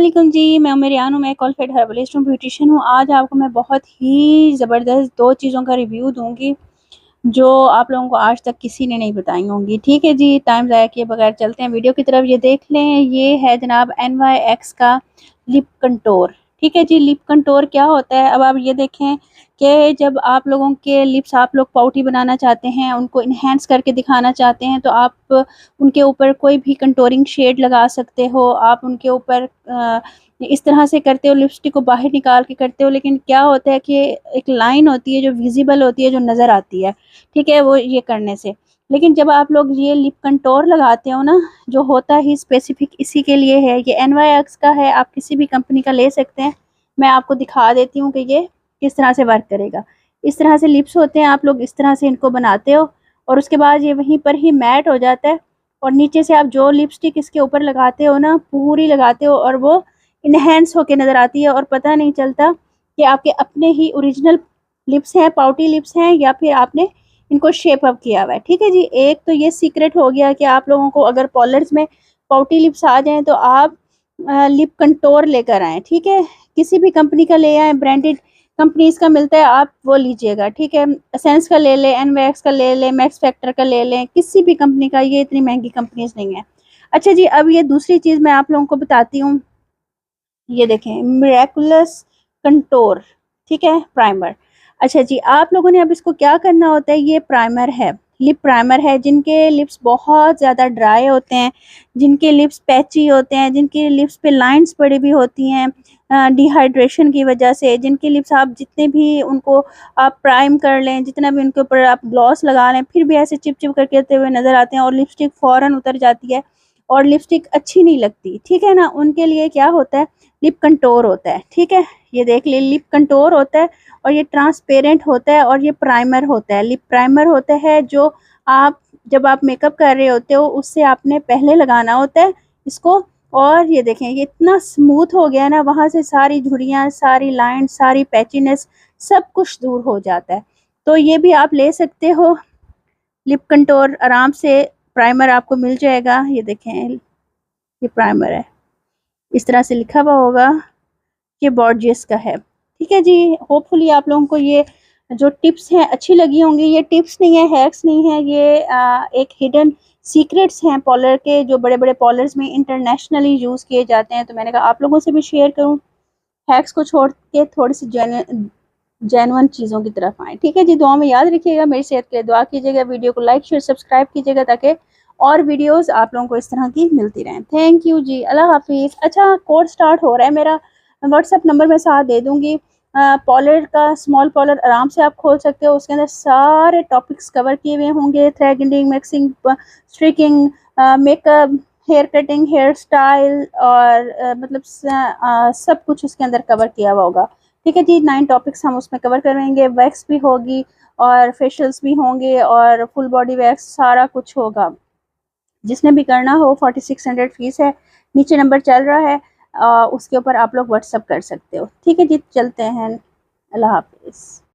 वालेकुम जी, मैं मेरियान हूँ, मैं कॉलफेड हर्बलिस्ट हूँ, ब्यूटिशियन हूँ। आज आपको मैं बहुत ही ज़बरदस्त 2 चीज़ों का रिव्यू दूँगी, जो आप लोगों को आज तक किसी ने नहीं बताई होंगी। ठीक है जी, टाइम ज़ाया किए बगैर चलते हैं वीडियो की तरफ। ये देख लें, ये है जनाब NYX का लिप कंटूर। ठीक है जी, लिप कंटूर क्या होता है? अब आप ये देखें कि जब आप लोगों के लिप्स आप लोग पाउटी बनाना चाहते हैं, उनको इन्हेंस करके दिखाना चाहते हैं, तो आप उनके ऊपर कोई भी कंटूरिंग शेड लगा सकते हो। आप उनके ऊपर इस तरह से करते हो, लिपस्टिक को बाहर निकाल के करते हो, लेकिन क्या होता है कि एक लाइन होती है जो विजिबल होती है, जो नज़र आती है, ठीक है, वो ये करने से। लेकिन जब आप लोग ये लिप कंटूर लगाते हो ना, जो होता ही स्पेसिफिक इसी के लिए है। ये NYX का है, आप किसी भी कंपनी का ले सकते हैं। मैं आपको दिखा देती हूँ कि ये किस तरह से वर्क करेगा। इस तरह से लिप्स होते हैं, आप लोग इस तरह से इनको बनाते हो और उसके बाद ये वहीं पर ही मैट हो जाता है और नीचे से आप जो लिपस्टिक इसके ऊपर लगाते हो ना, पूरी लगाते हो और वो इन्हेंस होके नज़र आती है और पता नहीं चलता कि आपके अपने ही ओरिजिनल लिप्स हैं, पाउटी लिप्स हैं, या फिर आपने इनको शेप अप किया हुआ है। ठीक है जी, एक तो ये सीक्रेट हो गया कि आप लोगों को अगर पॉलर्स में पाउटी लिप्स आ जाएँ तो आप लिप कंटूर लेकर आएँ। ठीक है, किसी भी कंपनी का ले आएँ, ब्रांडेड कंपनीज़ का मिलता है, आप वो लीजिएगा। ठीक है, एसेंस का ले लें, NYX का ले लें, मैक्स फैक्टर का ले लें, किसी भी कंपनी का, ये इतनी महंगी कंपनीज़ नहीं है। अच्छा जी, अब ये दूसरी चीज़ मैं आप लोगों को बताती हूँ। ये देखें, मिरेकुलस कंटूर, ठीक है, प्राइमर। अच्छा जी, आप लोगों ने अब इसको क्या करना होता है, ये प्राइमर है, लिप प्राइमर है। जिनके लिप्स बहुत ज़्यादा ड्राई होते हैं, जिनके लिप्स पैची होते हैं, जिनके लिप्स पे लाइंस पड़ी हुई होती हैं डिहाइड्रेशन की वजह से, जिनके लिप्स आप जितने भी उनको आप प्राइम कर लें, जितना भी उनके ऊपर आप ग्लॉस लगा लें, फिर भी ऐसे चिप चिप करके हुए नज़र आते हैं और लिपस्टिक फ़ौरन उतर जाती है और लिपस्टिक अच्छी नहीं लगती। ठीक है ना, उनके लिए क्या होता है, लिप कंटूर होता है। ठीक है, ये देख ले, लिप कंटूर होता है और ये ट्रांसपेरेंट होता है और ये प्राइमर होता है। लिप प्राइमर होता है जो आप जब आप मेकअप कर रहे होते हो उससे आपने पहले लगाना होता है इसको। और ये देखें, ये इतना स्मूथ हो गया है ना, वहाँ से सारी झुर्रियाँ, सारी लाइन, सारी पैचीनेस, सब कुछ दूर हो जाता है। तो ये भी आप ले सकते हो, लिप कंटूर आराम से प्राइमर आपको मिल जाएगा। ये देखें, ये प्राइमर है, इस तरह से लिखा हुआ होगा कि बॉर्जियस का है। ठीक है जी, होपफुली आप लोगों को ये जो टिप्स हैं अच्छी लगी होंगी। ये टिप्स नहीं है, हैक्स नहीं है, ये एक हिडन सीक्रेट्स हैं पॉलर के, जो बड़े बड़े पॉलर्स में इंटरनेशनली यूज़ किए जाते हैं। तो मैंने कहा आप लोगों से भी शेयर करूं, हैक्स को छोड़ के थोड़ी सी जेन्युइन चीज़ों की तरफ आएँ। ठीक है जी, दुआ में याद रखिएगा, मेरी सेहत के लिए दुआ कीजिएगा, वीडियो को लाइक शेयर सब्सक्राइब कीजिएगा ताकि और वीडियोस आप लोगों को इस तरह की मिलती रहें। थैंक यू जी, अल्लाह हाफिज़। अच्छा, कोर्स स्टार्ट हो रहा है मेरा, व्हाट्सएप नंबर मैं साथ दे दूँगी। पॉलर का स्मॉल पॉलर आराम से आप खोल सकते हो, उसके अंदर सारे टॉपिक्स कवर किए हुए होंगे, threading, mixing, streaking, makeup, hair cutting, hair style और मतलब सब कुछ उसके अंदर कवर किया हुआ होगा। ठीक है जी, 9 टॉपिक्स हम उसमें कवर करेंगे। वैक्स भी होगी और फेशियल्स भी होंगे और फुल बॉडी वैक्स, सारा कुछ होगा। जिसने भी करना हो 4600 फीस है, नीचे नंबर चल रहा है, उसके ऊपर आप लोग व्हाट्सअप कर सकते हो। ठीक है जी, चलते हैं, अल्लाह हाफिज़।